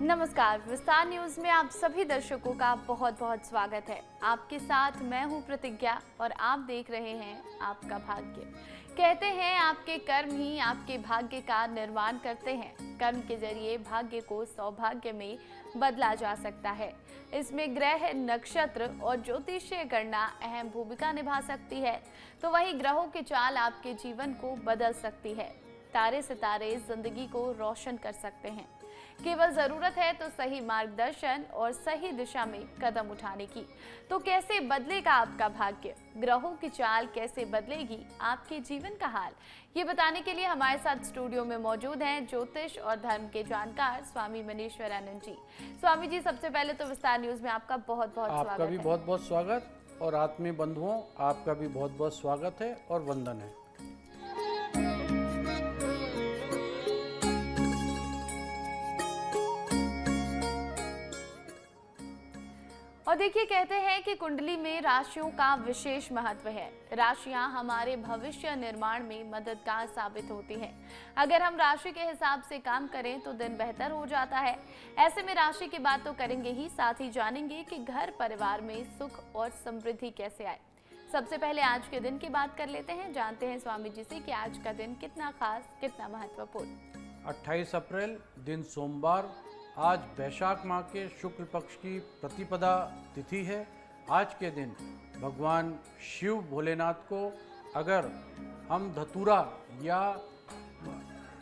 नमस्कार, विस्तार न्यूज में आप सभी दर्शकों का बहुत बहुत स्वागत है। आपके साथ मैं हूं प्रतिज्ञा और आप देख रहे हैं आपका भाग्य। कहते हैं आपके कर्म ही आपके भाग्य का निर्माण करते हैं। कर्म के जरिए भाग्य को सौभाग्य में बदला जा सकता है। इसमें ग्रह, नक्षत्र और ज्योतिषीय गणना अहम भूमिका निभा सकती है। तो वही ग्रहों की चाल आपके जीवन को बदल सकती है। तारे सितारे जिंदगी को रोशन कर सकते हैं। केवल जरूरत है तो सही मार्गदर्शन और सही दिशा में कदम उठाने की। तो कैसे बदलेगा आपका भाग्य, ग्रहों की चाल कैसे बदलेगी आपके जीवन का हाल, ये बताने के लिए हमारे साथ स्टूडियो में मौजूद हैं ज्योतिष और धर्म के जानकार स्वामी मनीश्वरानंद जी। स्वामी जी, सबसे पहले तो विस्तार न्यूज में आपका बहुत बहुत स्वागत है। आपका भी बहुत बहुत स्वागत और आत्मीय बंधुओं आपका भी बहुत बहुत स्वागत है और वंदन है। और देखिए, कहते हैं कि कुंडली में राशियों का विशेष महत्व है। राशियां हमारे भविष्य निर्माण में मददगार साबित होती हैं। अगर हम राशि के हिसाब से काम करें तो दिन बेहतर हो जाता है। ऐसे में राशि की बात तो करेंगे ही, साथ ही जानेंगे कि घर परिवार में सुख और समृद्धि कैसे आए। सबसे पहले आज के दिन की बात कर लेते हैं। जानते हैं स्वामी जी से कि आज का दिन कितना खास, कितना महत्वपूर्ण। 28 अप्रैल दिन सोमवार, आज वैशाख माह के शुक्ल पक्ष की प्रतिपदा तिथि है। आज के दिन भगवान शिव भोलेनाथ को अगर हम धतूरा या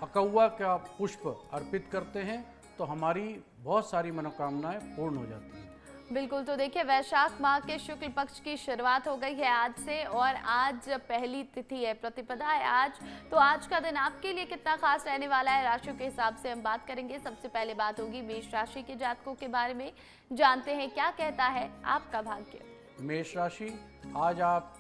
अकौवा का पुष्प अर्पित करते हैं तो हमारी बहुत सारी मनोकामनाएं पूर्ण हो जाती हैं। बिल्कुल, तो देखिए, वैशाख माह के शुक्ल पक्ष की शुरुआत हो गई है आज से और आज पहली तिथि है, प्रतिपदा है आज। तो आज का दिन आपके लिए कितना खास रहने वाला है, राशियों के हिसाब से हम बात करेंगे। सबसे पहले बात होगी मेष राशि के जातकों के बारे में। जानते हैं क्या कहता है आपका भाग्य। मेष राशि, आज आप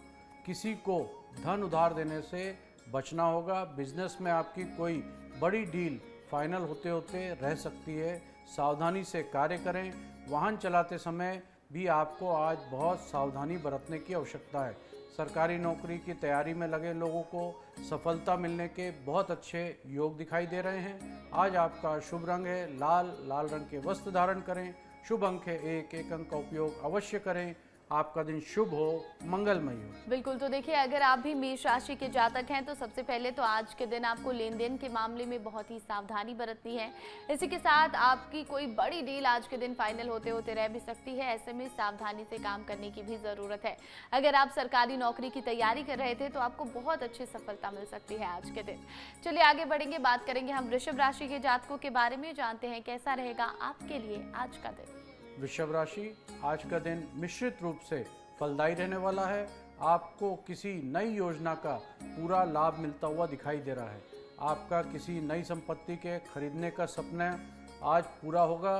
किसी को धन उधार देने से बचना होगा। बिजनेस में आपकी कोई बड़ी डील फाइनल होते होते रह सकती है, सावधानी से कार्य करें। वाहन चलाते समय भी आपको आज बहुत सावधानी बरतने की आवश्यकता है। सरकारी नौकरी की तैयारी में लगे लोगों को सफलता मिलने के बहुत अच्छे योग दिखाई दे रहे हैं। आज आपका शुभ रंग है लाल। लाल रंग के वस्त्र धारण करें। शुभ अंक है 1। 1 अंक का उपयोग अवश्य करें। आपका दिन शुभ हो, मंगलमय हो। बिल्कुल, तो देखिए, अगर आप भी मेष राशि के जातक हैं तो सबसे पहले तो आज के दिन आपको लेन देन के मामले में बहुत ही सावधानी बरतनी है। इसी के साथ आपकी कोई बड़ी डील आज के दिन फाइनल होते होते रह भी सकती है। ऐसे में सावधानी से काम करने की भी जरूरत है। अगर आप सरकारी नौकरी की तैयारी कर रहे थे तो आपको बहुत अच्छी सफलता मिल सकती है आज के दिन। चलिए आगे बढ़ेंगे, बात करेंगे हम वृषभ राशि के जातकों के बारे में। जानते हैं कैसा रहेगा आपके लिए आज का दिन। वृषभ राशि, आज का दिन मिश्रित रूप से फलदायी रहने वाला है। आपको किसी नई योजना का पूरा लाभ मिलता हुआ दिखाई दे रहा है। आपका किसी नई संपत्ति के खरीदने का सपना आज पूरा होगा।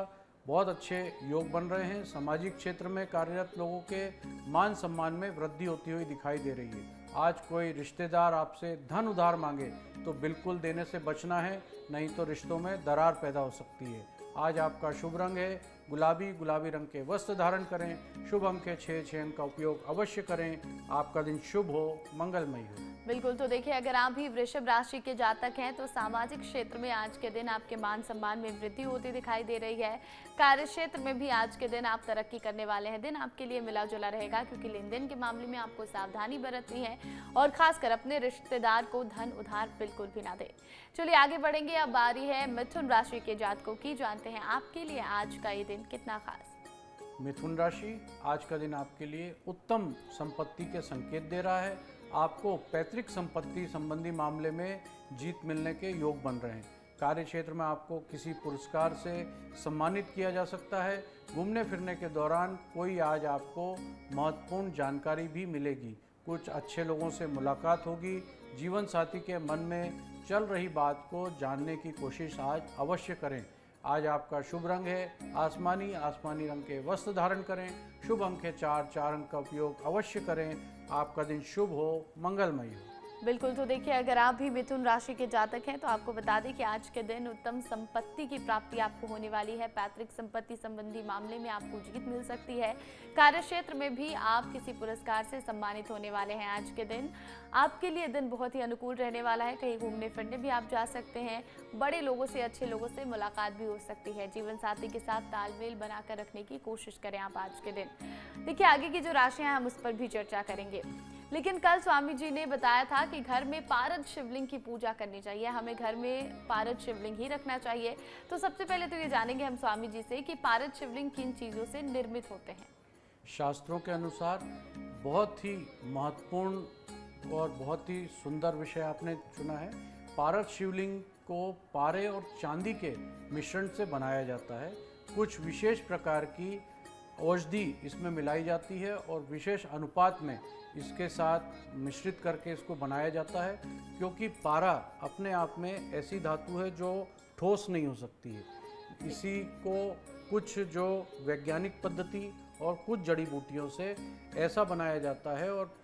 बहुत अच्छे योग बन रहे हैं। सामाजिक क्षेत्र में कार्यरत लोगों के मान सम्मान में वृद्धि होती हुई दिखाई दे रही है। आज कोई रिश्तेदार आपसे धन उधार मांगे तो बिल्कुल देने से बचना है, नहीं तो रिश्तों में दरार पैदा हो सकती है। आज आपका शुभ रंग है गुलाबी। गुलाबी रंग के वस्त्र धारण करें। शुभ अंक है 6। 6 अंक का उपयोग अवश्य करें। आपका दिन शुभ हो, मंगलमय हो। बिल्कुल, तो देखिए, अगर आप भी वृषभ राशि के जातक हैं तो सामाजिक क्षेत्र में आज के दिन आपके मान सम्मान में वृद्धि होती दिखाई दे रही है। कार्य क्षेत्र में भी आज के दिन आप तरक्की करने वाले हैं। दिन आपके लिए मिला जुला रहेगा क्योंकि लेन देन के मामले में आपको सावधानी बरतनी है और खासकर अपने रिश्तेदार को धन उधार बिल्कुल भी ना दे। चलिए आगे बढ़ेंगे। अब बारी है मिथुन राशि के जातकों की। जानते हैं आपके लिए आज का ये दिन कितना खास। मिथुन राशि, आज का दिन आपके लिए उत्तम संपत्ति के संकेत दे रहा है। आपको पैतृक संपत्ति संबंधी मामले में जीत मिलने के योग बन रहे हैं। कार्य क्षेत्र में आपको किसी पुरस्कार से सम्मानित किया जा सकता है। घूमने फिरने के दौरान कोई आज आपको महत्वपूर्ण जानकारी भी मिलेगी। कुछ अच्छे लोगों से मुलाकात होगी। जीवन साथी के मन में चल रही बात को जानने की कोशिश आज अवश्य करें। आज आपका शुभ रंग है आसमानी। आसमानी रंग के वस्त्र धारण करें। शुभ अंक है 4। 4 अंक का उपयोग अवश्य करें। आपका दिन शुभ हो, मंगलमय हो। बिल्कुल, तो देखिए अगर आप भी मिथुन राशि के जातक हैं तो आपको बता दें कि आज के दिन उत्तम संपत्ति की प्राप्ति आपको होने वाली है। पैतृक संपत्ति संबंधी मामले में आपको जीत मिल सकती है। कार्यक्षेत्र में भी आप किसी पुरस्कार से सम्मानित होने वाले हैं। आज के दिन आपके लिए दिन बहुत ही अनुकूल रहने वाला है। कहीं घूमने फिरने भी आप जा सकते हैं। बड़े लोगों से, अच्छे लोगों से मुलाकात भी हो सकती है। जीवन साथी के साथ तालमेल बनाकर रखने की कोशिश करें आप आज के दिन। देखिए आगे की जो राशियां हैं हम उस पर भी चर्चा करेंगे, लेकिन कल स्वामी जी ने बताया था कि घर में पारद शिवलिंग की पूजा करनी चाहिए। हमें घर में पारद शिवलिंग ही रखना चाहिए। तो सबसे पहले तो ये जानेंगे हम स्वामी जी से कि पारद शिवलिंग किन चीजों से निर्मित होते हैं। शास्त्रों के अनुसार बहुत ही महत्वपूर्ण और बहुत ही सुंदर विषय आपने चुना है। पारद शिवलिंग को पारे और चांदी के मिश्रण से बनाया जाता है। कुछ विशेष प्रकार की औषधि इसमें मिलाई जाती है और विशेष अनुपात में इसके साथ मिश्रित करके इसको बनाया जाता है, क्योंकि पारा अपने आप में ऐसी धातु है जो ठोस नहीं हो सकती है। इसी को कुछ जो वैज्ञानिक पद्धति और कुछ जड़ी बूटियों से ऐसा बनाया जाता है और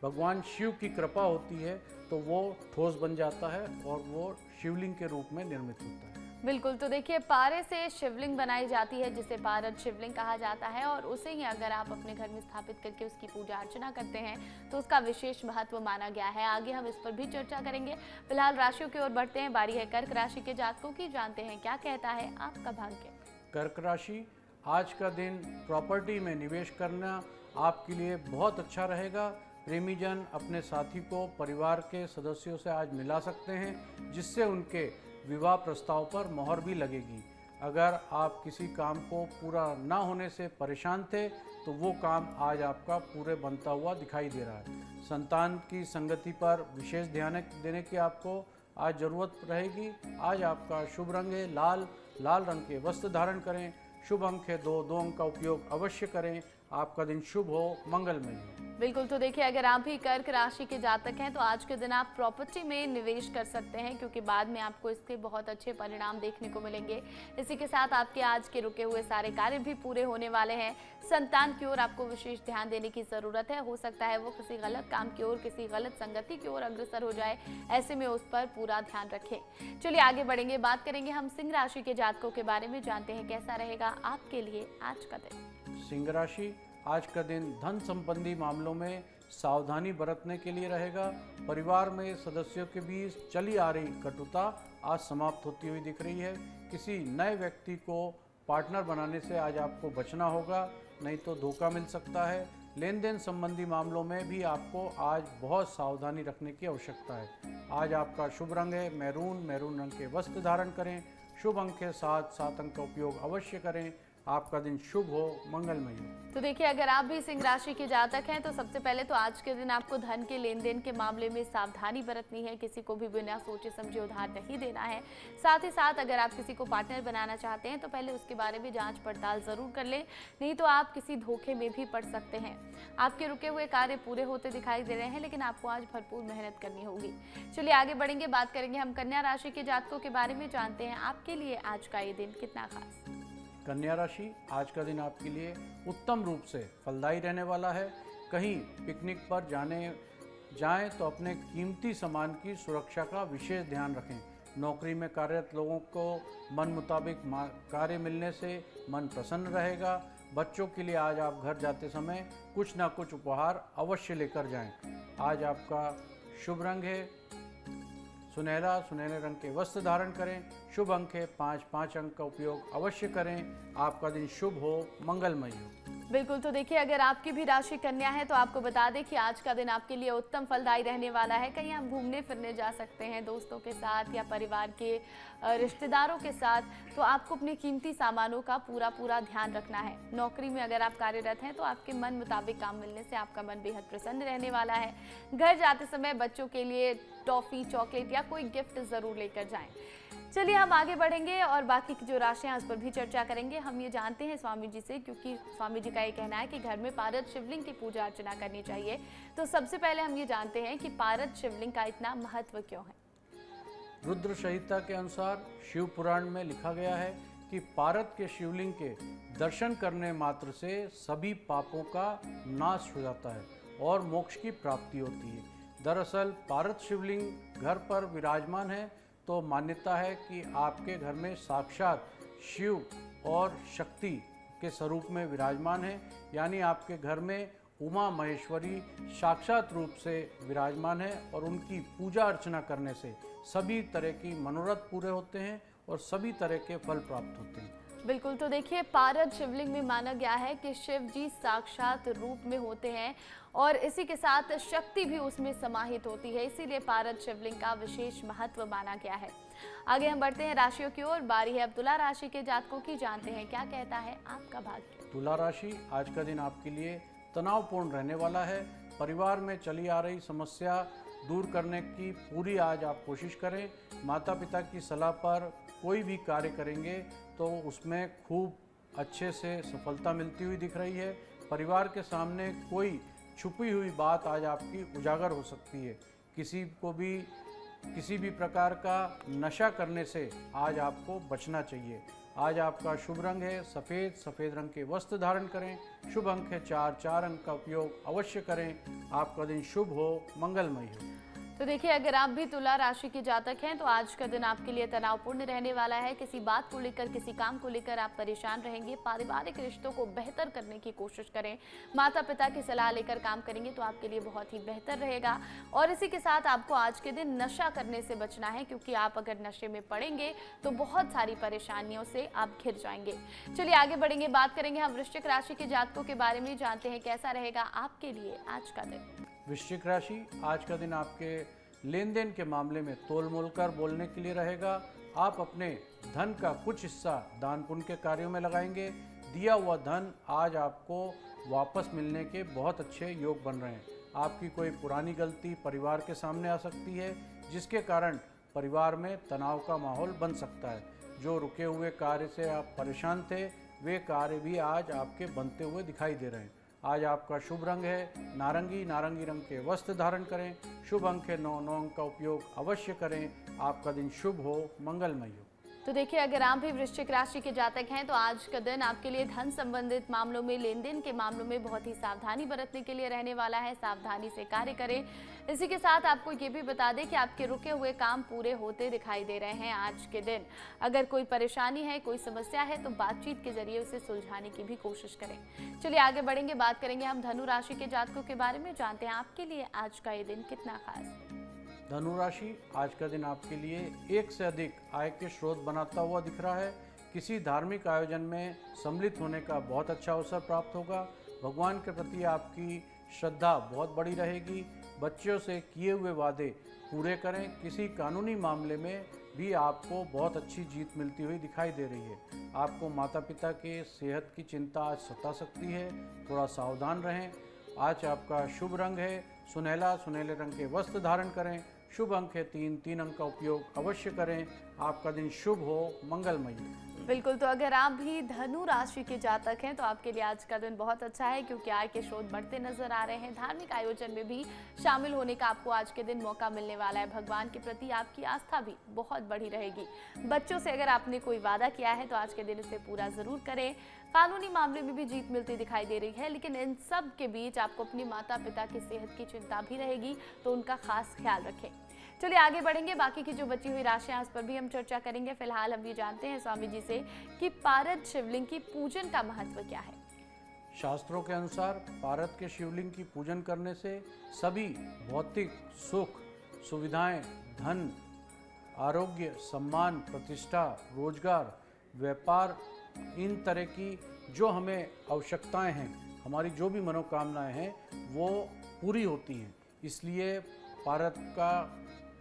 भगवान शिव की कृपा होती है तो वो ठोस बन जाता है और वो शिवलिंग के रूप में निर्मित होता है। बिल्कुल, तो देखिए पारे से शिवलिंग बनाई जाती है जिसे पारद शिवलिंग कहा जाता है, और उसे ही अगर आप अपने घर में स्थापित करके उसकी पूजा अर्चना करते हैं तो उसका विशेष महत्व माना गया है। आगे हम इस पर भी चर्चा करेंगे। फिलहाल राशियों की ओर बढ़ते हैं। बारी है कर्क राशि के जातकों की। जानते हैं क्या कहता है आपका भाग्य। कर्क राशि, आज का दिन प्रॉपर्टी में निवेश करना आपके लिए बहुत अच्छा रहेगा। प्रेमी जन अपने साथी को परिवार के सदस्यों से आज मिला सकते हैं, जिससे उनके विवाह प्रस्ताव पर मोहर भी लगेगी। अगर आप किसी काम को पूरा ना होने से परेशान थे तो वो काम आज आपका पूरे बनता हुआ दिखाई दे रहा है। संतान की संगति पर विशेष ध्यान देने की आपको आज ज़रूरत रहेगी। आज आपका शुभ रंग है लाल। लाल रंग के वस्त्र धारण करें। शुभ अंक है 2। 2 अंक का उपयोग अवश्य करें। आपका दिन शुभ हो, मंगलमय हो। बिल्कुल, तो देखिए अगर आप भी कर्क राशि के जातक हैं तो आज के दिन आप प्रॉपर्टी में निवेश कर सकते हैं, क्योंकि बाद में आपको इसके बहुत अच्छे परिणाम देखने को मिलेंगे। इसी के साथ आपके आज के रुके हुए सारे कार्य भी पूरे होने वाले हैं। संतान की ओर आपको विशेष ध्यान देने की जरूरत है। हो सकता है वो किसी गलत काम की ओर, किसी गलत संगति की ओर अग्रसर हो जाए। ऐसे में उस पर पूरा ध्यान रखें। चलिए आगे बढ़ेंगे। बात करेंगे हम सिंह राशि के जातकों के बारे में। जानते हैं कैसा रहेगा आपके लिए आज का दिन। सिंह राशि, आज का दिन धन संबंधी मामलों में सावधानी बरतने के लिए रहेगा। परिवार में सदस्यों के बीच चली आ रही कटुता आज समाप्त होती हुई दिख रही है। किसी नए व्यक्ति को पार्टनर बनाने से आज आपको बचना होगा, नहीं तो धोखा मिल सकता है। लेन देन संबंधी मामलों में भी आपको आज बहुत सावधानी रखने की आवश्यकता है। आज आपका शुभ रंग है मैरून। मैरून रंग के वस्त्र धारण करें। शुभ अंक है 7। 7 अंक का उपयोग अवश्य करें। आपका दिन शुभ हो, मंगलमय हो। तो देखिए अगर आप भी सिंह राशि के जातक हैं तो सबसे पहले तो आज के दिन आपको धन के लेन देन के मामले में सावधानी बरतनी है। किसी को भी बिना सोचे समझे उधार नहीं देना है। साथ ही साथ अगर आप किसी को पार्टनर बनाना चाहते हैं तो पहले उसके बारे में जांच पड़ताल जरूर कर लें, नहीं तो आप किसी धोखे में भी पड़ सकते हैं। आपके रुके हुए कार्य पूरे होते दिखाई दे रहे हैं, लेकिन आपको आज भरपूर मेहनत करनी होगी। चलिए आगे बढ़ेंगे। बात करेंगे हम कन्या राशि के जातकों के बारे में। जानते हैं आपके लिए आज का ये दिन कितना खास। कन्या राशि, आज का दिन आपके लिए उत्तम रूप से फलदायी रहने वाला है। कहीं पिकनिक पर जाएं तो अपने कीमती सामान की सुरक्षा का विशेष ध्यान रखें। नौकरी में कार्यरत लोगों को मन मुताबिक कार्य मिलने से मन प्रसन्न रहेगा। बच्चों के लिए आज आप घर जाते समय कुछ ना कुछ उपहार अवश्य लेकर जाएं। आज आपका शुभ रंग है सुनहरा। सुनहरे रंग के वस्त्र धारण करें। शुभ अंक है 5। 5 अंक का उपयोग अवश्य करें। आपका दिन शुभ हो, मंगलमय हो। बिल्कुल, तो देखिए अगर आपकी भी राशि कन्या है तो आपको बता दें कि आज का दिन आपके लिए उत्तम फलदायी रहने वाला है। कहीं आप घूमने फिरने जा सकते हैं दोस्तों के साथ या परिवार के रिश्तेदारों के साथ। तो आपको अपने कीमती सामानों का पूरा ध्यान रखना है। नौकरी में अगर आप कार्यरत हैं तो आपके मन मुताबिक काम मिलने से आपका मन बेहद प्रसन्न रहने वाला है। घर जाते समय बच्चों के लिए टॉफी, चॉकलेट या कोई गिफ्ट जरूर लेकर जाएं। चलिए हम आगे बढ़ेंगे और बाकी की जो राशियां उस पर भी चर्चा करेंगे। हम ये जानते हैं स्वामी जी से, क्योंकि स्वामी जी का ये कहना है कि घर में पारद शिवलिंग की पूजा अर्चना करनी चाहिए। तो सबसे पहले हम ये जानते हैं कि पारद शिवलिंग का इतना महत्व क्यों है। रुद्र संहिता के अनुसार शिव पुराण में लिखा गया है कि पारद के शिवलिंग के दर्शन करने मात्र से सभी पापों का नाश हो जाता है और मोक्ष की प्राप्ति होती है। दरअसल पारद शिवलिंग घर पर विराजमान है तो मान्यता है कि आपके घर में साक्षात शिव और शक्ति के स्वरूप में विराजमान है, यानी आपके घर में उमा महेश्वरी साक्षात रूप से विराजमान है और उनकी पूजा अर्चना करने से सभी तरह की मनोरथ पूरे होते हैं और सभी तरह के फल प्राप्त होते हैं। बिल्कुल, तो देखिए पारद शिवलिंग में माना गया है कि शिव जी साक्षात रूप में होते हैं और इसी के साथ शक्ति भी उसमें समाहित होती है, इसीलिए पारद शिवलिंग का विशेष महत्व माना गया है। आगे हम बढ़ते हैं राशियों की ओर। बारी है अब तुला राशि के जातकों की, जानते हैं क्या कहता है आपका भाग्य। तुला राशि, आज का दिन आपके लिए तनावपूर्ण रहने वाला है। परिवार में चली आ रही समस्या दूर करने की पूरी आज आप कोशिश करें। माता पिता की सलाह पर कोई भी कार्य करेंगे तो उसमें खूब अच्छे से सफलता मिलती हुई दिख रही है। परिवार के सामने कोई छुपी हुई बात आज आपकी उजागर हो सकती है। किसी भी प्रकार का नशा करने से आज आपको बचना चाहिए। आज आपका शुभ रंग है सफ़ेद, सफ़ेद रंग के वस्त्र धारण करें। शुभ अंक है 4, 4 अंक का उपयोग अवश्य करें। आपका दिन शुभ हो, मंगलमय हो। तो देखिए अगर आप भी तुला राशि के जातक हैं तो आज का दिन आपके लिए तनावपूर्ण रहने वाला है। किसी बात को लेकर, किसी काम को लेकर आप परेशान रहेंगे। पारिवारिक रिश्तों को बेहतर करने की कोशिश करें। माता पिता की सलाह लेकर काम करेंगे तो आपके लिए बहुत ही बेहतर रहेगा। और इसी के साथ आपको आज के दिन नशा करने से बचना है, क्योंकि आप अगर नशे में पड़ेंगे तो बहुत सारी परेशानियों से आप घिर जाएंगे। चलिए आगे बढ़ेंगे, बात करेंगे हम वृश्चिक राशि के जातकों के बारे में, जानते हैं कैसा रहेगा आपके लिए आज का दिन। वृश्चिक राशि, आज का दिन आपके लेन देन के मामले में तोल मोल कर बोलने के लिए रहेगा। आप अपने धन का कुछ हिस्सा दान पुण्य के कार्यों में लगाएंगे। दिया हुआ धन आज आपको वापस मिलने के बहुत अच्छे योग बन रहे हैं। आपकी कोई पुरानी गलती परिवार के सामने आ सकती है, जिसके कारण परिवार में तनाव का माहौल बन सकता है। जो रुके हुए कार्य से आप परेशान थे, वे कार्य भी आज आपके बनते हुए दिखाई दे रहे हैं। आज आपका शुभ रंग है नारंगी, नारंगी रंग के वस्त्र धारण करें। शुभ अंक है 9, 9 अंक का उपयोग अवश्य करें। आपका दिन शुभ हो, मंगलमय हो। तो देखिए अगर आप भी वृश्चिक राशि के जातक हैं तो आज का दिन आपके लिए धन संबंधित मामलों में, लेन देन के मामलों में बहुत ही सावधानी बरतने के लिए रहने वाला है। सावधानी से कार्य करें। इसी के साथ आपको ये भी बता दें कि आपके रुके हुए काम पूरे होते दिखाई दे रहे हैं आज के दिन। अगर कोई परेशानी है, कोई समस्या है तो बातचीत के जरिए उसे सुलझाने की भी कोशिश करें। चलिए आगे बढ़ेंगे, बात करेंगे हम धनु राशि के जातकों के बारे में, जानते हैं आपके लिए आज का ये दिन कितना खास है। धनु राशि, आज का दिन आपके लिए एक से अधिक आय के स्रोत बनाता हुआ दिख रहा है। किसी धार्मिक आयोजन में सम्मिलित होने का बहुत अच्छा अवसर प्राप्त होगा। भगवान के प्रति आपकी श्रद्धा बहुत बड़ी रहेगी। बच्चों से किए हुए वादे पूरे करें। किसी कानूनी मामले में भी आपको बहुत अच्छी जीत मिलती हुई दिखाई दे रही है। आपको माता पिता के सेहत की चिंता आज सता सकती है, थोड़ा सावधान रहें। आज आपका शुभ रंग है सुनहला, सुनहले रंग के वस्त्र धारण करें। शुभ अंक है 3, 3 अंक का उपयोग अवश्य करें। आपका दिन शुभ हो, मंगलमय हो। बिल्कुल, तो अगर आप भी धनु राशि के जातक हैं तो आपके लिए आज का दिन बहुत अच्छा है, क्योंकि आय के स्रोत बढ़ते नजर आ रहे हैं। धार्मिक आयोजन में भी शामिल होने का आपको आज के दिन मौका मिलने वाला है। भगवान के प्रति आपकी आस्था भी बहुत बढ़ी रहेगी। बच्चों से अगर आपने कोई वादा किया है तो आज के दिन इसे पूरा जरूर करें। कानूनी मामले में भी जीत मिलती दिखाई दे रही है, लेकिन इन सब के बीच आपको अपनी माता पिता की सेहत की चिंता भी रहेगी, तो उनका खास ख्याल रखें। चलिए आगे बढ़ेंगे, बाकी की जो बची हुई राशियां उस पर भी हम चर्चा करेंगे। फिलहाल हम ये जानते हैं स्वामी जी से कि पारद शिवलिंग की पूजन का महत्व क्या है। शास्त्रों के अनुसार पारद के शिवलिंग की पूजन करने से सभी भौतिक सुख, सुविधाएं, धन, आरोग्य, सम्मान, प्रतिष्ठा, रोजगार, व्यापार, इन तरह की जो हमें आवश्यकताएं हैं, हमारी जो भी मनोकामनाएं हैं, वो पूरी होती हैं। इसलिए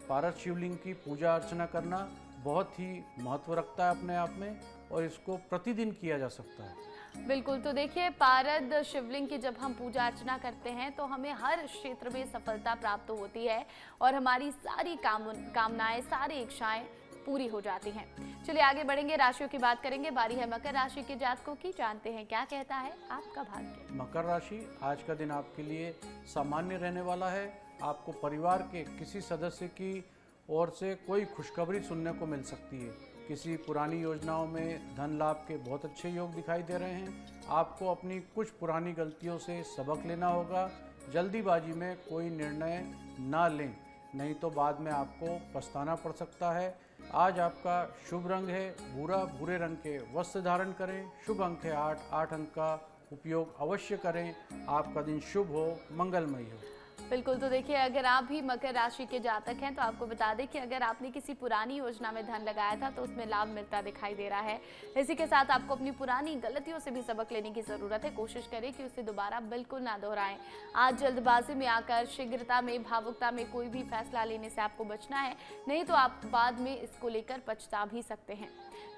पारद शिवलिंग की पूजा अर्चना करना बहुत ही महत्व रखता है अपने आप में, और इसको प्रतिदिन किया जा सकता है। बिल्कुल, तो देखिए पारद शिवलिंग की जब हम पूजा अर्चना करते हैं तो हमें हर क्षेत्र में सफलता प्राप्त होती है और हमारी सारी कामनाएं, सारी इच्छाएं पूरी हो जाती हैं। चलिए आगे बढ़ेंगे, राशियों की बात करेंगे। बारी है मकर राशि के जातकों की, जानते हैं क्या कहता है आपका भाग्य। मकर राशि, आज का दिन आपके लिए सामान्य रहने वाला है। आपको परिवार के किसी सदस्य की ओर से कोई खुशखबरी सुनने को मिल सकती है। किसी पुरानी योजनाओं में धन लाभ के बहुत अच्छे योग दिखाई दे रहे हैं। आपको अपनी कुछ पुरानी गलतियों से सबक लेना होगा। जल्दीबाजी में कोई निर्णय ना लें, नहीं तो बाद में आपको पछताना पड़ सकता है। आज आपका शुभ रंग है भूरा, भूरे रंग के वस्त्र धारण करें। शुभ अंक है 8, 8 अंक का उपयोग अवश्य करें। आपका दिन शुभ हो, मंगलमय हो। बिल्कुल, तो देखिए अगर आप भी मकर राशि के जातक हैं तो आपको बता दें कि अगर आपने किसी पुरानी योजना में धन लगाया था तो उसमें लाभ मिलता दिखाई दे रहा है। इसी के साथ आपको अपनी पुरानी गलतियों से भी सबक लेने की ज़रूरत है। कोशिश करें कि उसे दोबारा बिल्कुल ना दोहराएं। आज जल्दबाजी में आकर शीघ्रता में, भावुकता में कोई भी फैसला लेने से आपको बचना है, नहीं तो आप बाद में इसको लेकर पछता भी सकते हैं।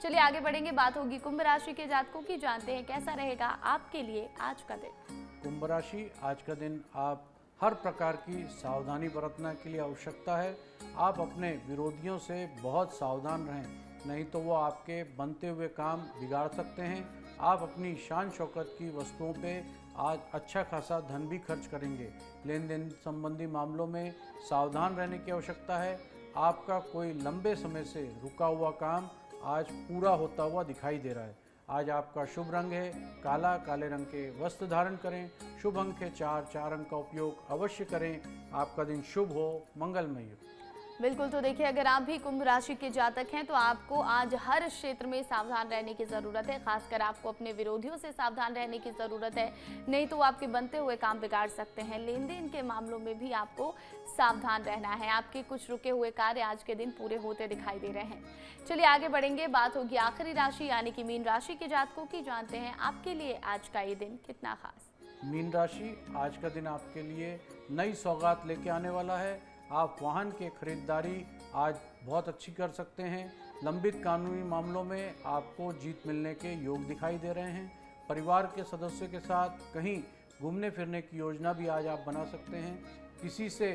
चलिए आगे बढ़ेंगे, बात होगी कुंभ राशि के जातकों की। जानते हैं कैसा रहेगा आपके लिए आज का दिन। कुंभ राशि, आज का दिन आप हर प्रकार की सावधानी बरतने के लिए आवश्यकता है। आप अपने विरोधियों से बहुत सावधान रहें, नहीं तो वो आपके बनते हुए काम बिगाड़ सकते हैं। आप अपनी शान शौकत की वस्तुओं पे आज अच्छा खासा धन भी खर्च करेंगे। लेन देन संबंधी मामलों में सावधान रहने की आवश्यकता है। आपका कोई लंबे समय से रुका हुआ काम आज पूरा होता हुआ दिखाई दे रहा है। आज आपका शुभ रंग है काला, काले रंग के वस्त्र धारण करें। शुभ अंक है 4, 4 अंक का उपयोग अवश्य करें। आपका दिन शुभ हो, मंगलमय हो। बिल्कुल, तो देखिए अगर आप भी कुंभ राशि के जातक हैं तो आपको आज हर क्षेत्र में सावधान रहने की ज़रूरत है। खासकर आपको अपने विरोधियों से सावधान रहने की ज़रूरत है, नहीं तो वो आपके बनते हुए काम बिगाड़ सकते हैं। लेन देन के मामलों में भी आपको सावधान रहना है। आपके कुछ रुके हुए कार्य आज के दिन पूरे होते दिखाई दे रहे हैं। चलिए आगे बढ़ेंगे, बात होगी आखिरी राशि यानी कि मीन राशि के जातकों की। जानते हैं आपके लिए आज का ये दिन कितना खास। मीन राशि, आज का दिन आपके लिए नई सौगात लेके आने वाला है। आप वाहन के खरीदारी आज बहुत अच्छी कर सकते हैं। लंबित कानूनी मामलों में आपको जीत मिलने के योग दिखाई दे रहे हैं। परिवार के सदस्यों के साथ कहीं घूमने फिरने की योजना भी आज आप बना सकते हैं। किसी से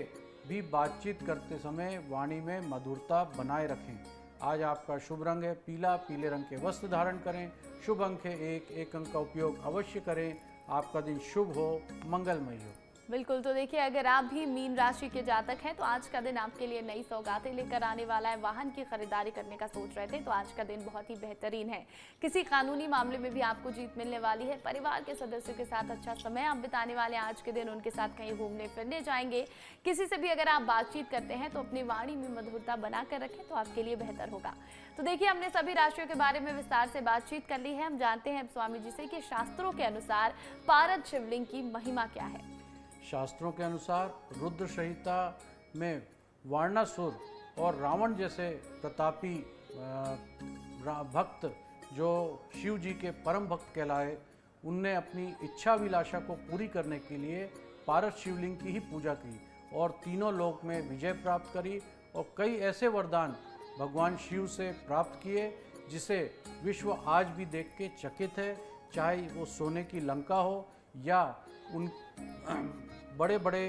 भी बातचीत करते समय वाणी में मधुरता बनाए रखें। आज आपका शुभ रंग है पीला, पीले रंग के वस्त्र धारण करें। शुभ अंक है 1, 1 अंक का उपयोग अवश्य करें। आपका दिन शुभ हो, मंगलमय हो। बिल्कुल, तो देखिए अगर आप भी मीन राशि के जातक हैं तो आज का दिन आपके लिए नई सौगातें लेकर आने वाला है। वाहन की खरीदारी करने का सोच रहे थे तो आज का दिन बहुत ही बेहतरीन है। किसी कानूनी मामले में भी आपको जीत मिलने वाली है। परिवार के सदस्यों के साथ अच्छा समय आप बिताने वाले हैं। आज के दिन उनके साथ कहीं घूमने फिरने जाएंगे। किसी से भी अगर आप बातचीत करते हैं तो अपनी वाणी में मधुरता बना कर रखें तो आपके लिए बेहतर होगा। तो देखिए हमने सभी राशियों के बारे में विस्तार से बातचीत कर ली है। हम जानते हैं स्वामी जी से कि शास्त्रों के अनुसार पारद शिवलिंग की महिमा क्या है। शास्त्रों के अनुसार रुद्र संहिता में वारणासुर और रावण जैसे प्रतापी भक्त जो शिव जी के परम भक्त कहलाए, उनने अपनी इच्छाभिलाषा को पूरी करने के लिए पारद शिवलिंग की ही पूजा की और तीनों लोक में विजय प्राप्त करी और कई ऐसे वरदान भगवान शिव से प्राप्त किए जिसे विश्व आज भी देख के चकित है। चाहे वो सोने की लंका हो या उन बड़े बड़े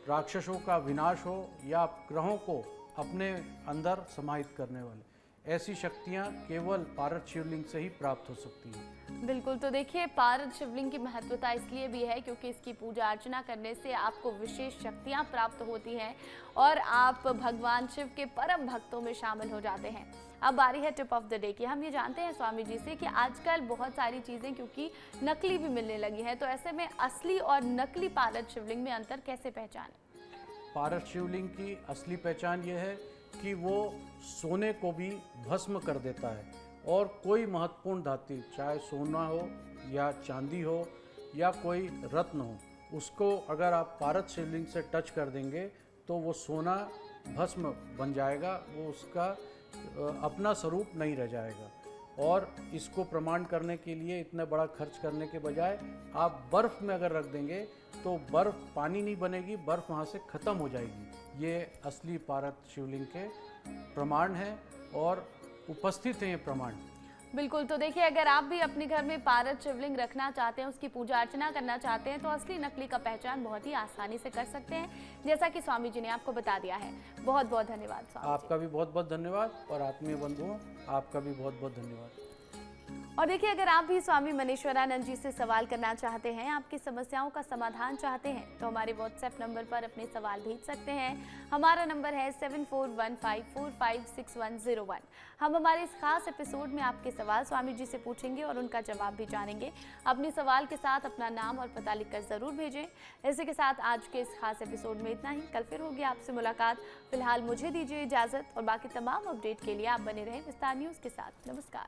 राक्षसों का विनाश हो या ग्रहों को अपने अंदर समाहित करने वाले, ऐसी शक्तियां केवल पारद शिवलिंग से ही प्राप्त हो सकती हैं। बिल्कुल, तो देखिए पारद शिवलिंग की महत्वता इसलिए भी है क्योंकि इसकी पूजा अर्चना करने से आपको विशेष शक्तियां प्राप्त होती हैं और आप भगवान शिव के परम भक्तों में शामिल हो जाते हैं। अब बारी है टिप ऑफ द डे की। हम ये जानते हैं स्वामी जी से कि आजकल बहुत सारी चीज़ें क्योंकि नकली भी मिलने लगी हैं, तो ऐसे में असली और नकली पारद शिवलिंग में अंतर कैसे पहचानें? पारद शिवलिंग की असली पहचान ये है कि वो सोने को भी भस्म कर देता है और कोई महत्वपूर्ण धातु, चाहे सोना हो या चांदी हो या कोई रत्न हो, उसको अगर आप पारद शिवलिंग से टच कर देंगे तो वो सोना भस्म बन जाएगा, वो उसका अपना स्वरूप नहीं रह जाएगा। और इसको प्रमाण करने के लिए इतना बड़ा खर्च करने के बजाय आप बर्फ़ में अगर रख देंगे तो बर्फ़ पानी नहीं बनेगी, बर्फ़ वहाँ से ख़त्म हो जाएगी। ये असली पारद शिवलिंग के प्रमाण हैं और उपस्थित हैं ये प्रमाण। बिल्कुल, तो देखिए अगर आप भी अपने घर में पारद शिवलिंग रखना चाहते हैं, उसकी पूजा अर्चना करना चाहते हैं तो असली नकली का पहचान बहुत ही आसानी से कर सकते हैं, जैसा कि स्वामी जी ने आपको बता दिया है। बहुत बहुत धन्यवाद स्वामी जी। आपका भी बहुत बहुत धन्यवाद और आत्मीय बंधुओं आपका भी बहुत बहुत धन्यवाद। और देखिए, अगर आप भी स्वामी मनीश्वरानंद जी से सवाल करना चाहते हैं, आपकी समस्याओं का समाधान चाहते हैं, तो हमारे व्हाट्सएप नंबर पर अपने सवाल भेज सकते हैं। हमारा नंबर है 7415456101। हम हमारे इस खास एपिसोड में आपके सवाल स्वामी जी से पूछेंगे और उनका जवाब भी जानेंगे। अपने सवाल के साथ अपना नाम और पता लिखकर जरूर भेजें। इसी के साथ आज के इस खास एपिसोड में इतना ही। कल फिर होगी आपसे मुलाकात। फिलहाल मुझे दीजिए इजाजत और बाकी तमाम अपडेट के लिए आप बने रहें विस्तार न्यूज के साथ। नमस्कार।